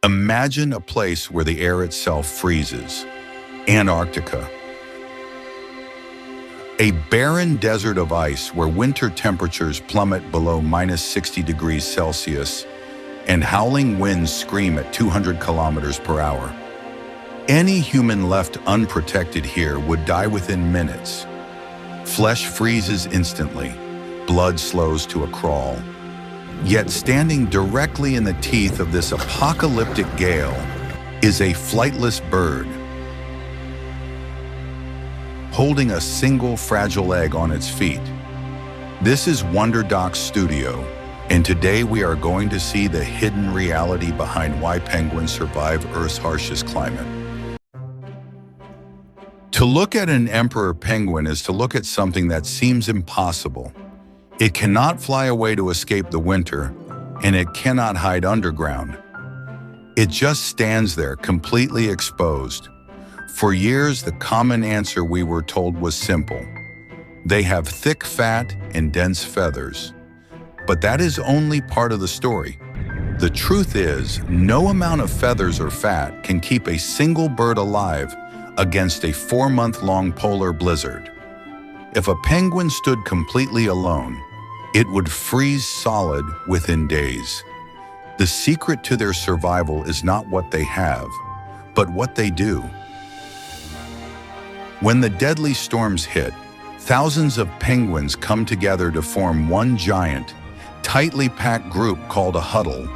Imagine a place where the air itself freezes. Antarctica. A barren desert of ice where winter temperatures plummet below -60 degrees Celsius and howling winds scream at 200 kilometers per hour. Any human left unprotected here would die within minutes. Flesh freezes instantly, blood slows to a crawl. Yet standing directly in the teeth of this apocalyptic gale is a flightless bird, holding a single fragile egg on its feet. This is Wonderdocs Studio, and today we are going to see the hidden reality behind why penguins survive Earth's harshest climate. To look at an emperor penguin is to look at something that seems impossible. It cannot fly away to escape the winter, and it cannot hide underground. It just stands there, completely exposed. For years, the common answer we were told was simple. They have thick fat and dense feathers. But that is only part of the story. The truth is, no amount of feathers or fat can keep a single bird alive against a 4-month-long polar blizzard. If a penguin stood completely alone, it would freeze solid within days. The secret to their survival is not what they have, but what they do. When the deadly storms hit, thousands of penguins come together to form one giant, tightly packed group called a huddle.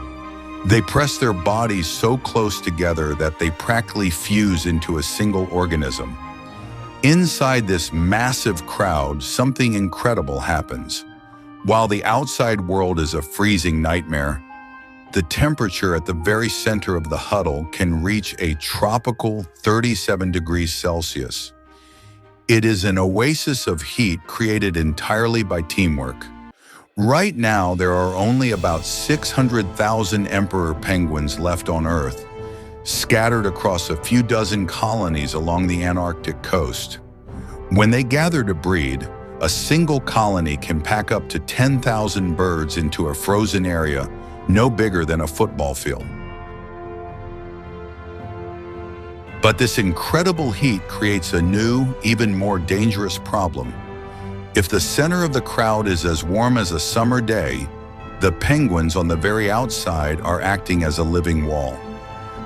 They press their bodies so close together that they practically fuse into a single organism. Inside this massive crowd, something incredible happens. While the outside world is a freezing nightmare, the temperature at the very center of the huddle can reach a tropical 37 degrees Celsius. It is an oasis of heat created entirely by teamwork. Right now, there are only about 600,000 emperor penguins left on Earth, scattered across a few dozen colonies along the Antarctic coast. When they gather to breed, a single colony can pack up to 10,000 birds into a frozen area no bigger than a football field. But this incredible heat creates a new, even more dangerous problem. If the center of the crowd is as warm as a summer day, the penguins on the very outside are acting as a living wall.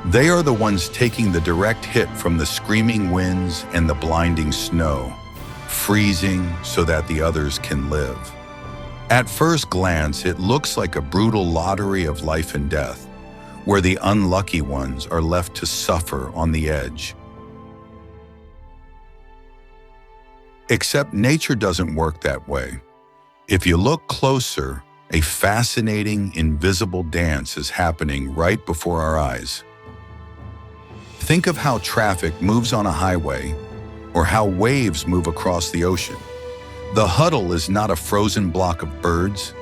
They are the ones taking the direct hit from the screaming winds and the blinding snow, freezing so that the others can live. At first glance, it looks like a brutal lottery of life and death, where the unlucky ones are left to suffer on the edge. Except nature doesn't work that way. If you look closer, a fascinating, invisible dance is happening right before our eyes. Think of how traffic moves on a highway, or how waves move across the ocean. The huddle is not a frozen block of birds.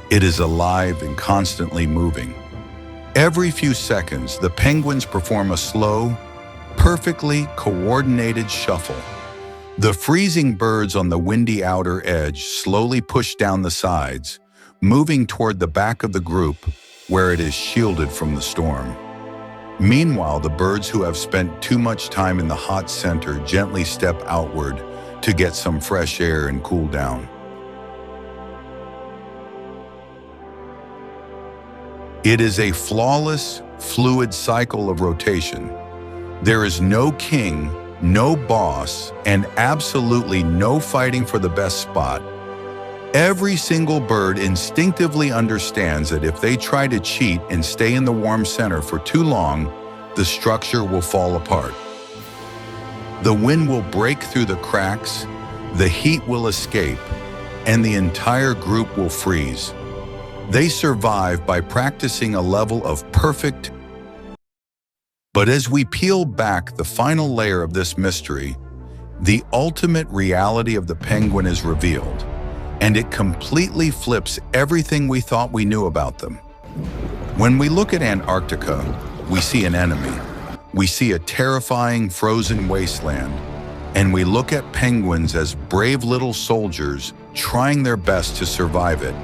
It is alive and constantly moving. Every few seconds, the penguins perform a slow, perfectly coordinated shuffle. The freezing birds on the windy outer edge slowly push down the sides, moving toward the back of the group where it is shielded from the storm. Meanwhile, the birds who have spent too much time in the hot center gently step outward to get some fresh air and cool down. It is a flawless, fluid cycle of rotation. There is no king, no boss, and absolutely no fighting for the best spot. Every single bird instinctively understands that if they try to cheat and stay in the warm center for too long, the structure will fall apart. The wind will break through the cracks, the heat will escape, and the entire group will freeze. They survive by practicing a level of perfect. But as we peel back the final layer of this mystery, the ultimate reality of the penguin is revealed, and it completely flips everything we thought we knew about them. When we look at Antarctica, we see an enemy. We see a terrifying frozen wasteland, and we look at penguins as brave little soldiers trying their best to survive it.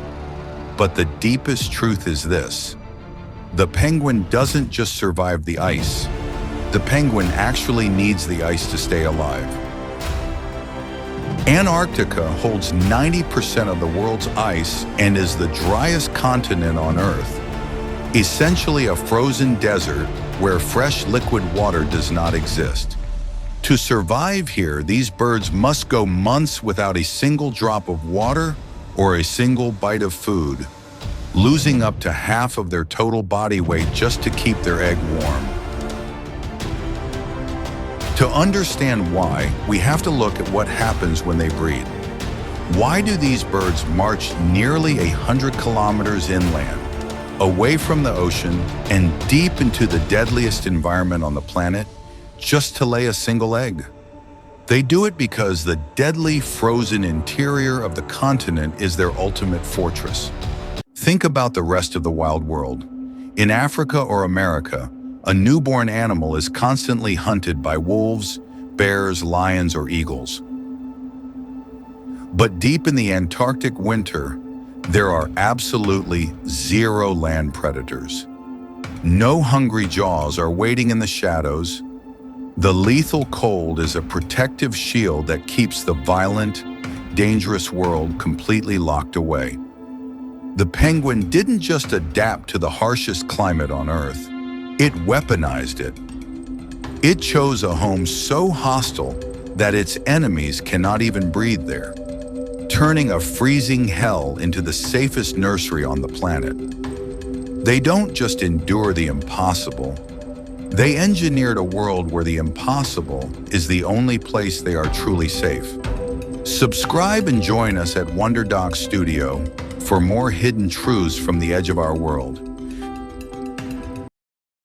But the deepest truth is this: The penguin doesn't just survive the ice. The penguin actually needs the ice to stay alive. Antarctica holds 90% of the world's ice and is the driest continent on Earth, essentially a frozen desert where fresh liquid water does not exist. To survive here, these birds must go months without a single drop of water or a single bite of food, losing up to half of their total body weight just to keep their egg warm. To understand why, we have to look at what happens when they breed. Why do these birds march nearly 100 kilometers inland, away from the ocean and deep into the deadliest environment on the planet, just to lay a single egg? They do it because the deadly frozen interior of the continent is their ultimate fortress. Think about the rest of the wild world. In Africa or America, a newborn animal is constantly hunted by wolves, bears, lions, or eagles. But deep in the Antarctic winter, there are absolutely zero land predators. No hungry jaws are waiting in the shadows. The lethal cold is a protective shield that keeps the violent, dangerous world completely locked away. The penguin didn't just adapt to the harshest climate on Earth, it weaponized it. It chose a home so hostile that its enemies cannot even breathe there, turning a freezing hell into the safest nursery on the planet. They don't just endure the impossible, they engineered a world where the impossible is the only place they are truly safe. Subscribe and join us at Wonderdocs Studio for more hidden truths from the edge of our world.